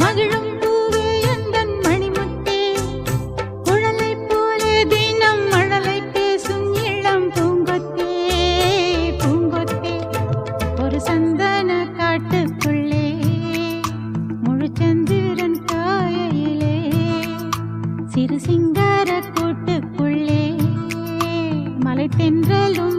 மகிழும் பூவே எந்தன் மணிமுத்தே குழலை போலே தினம் மழலை பேசும் இளம் பூங்கொத்தே பூங்கொத்தே ஒரு சந்தன காட்டுக்குள்ளே முழுச்சந்திரன் காயிலே சிறு சிங்கார கூட்டுக்குள்ளே மலை தென்றலும்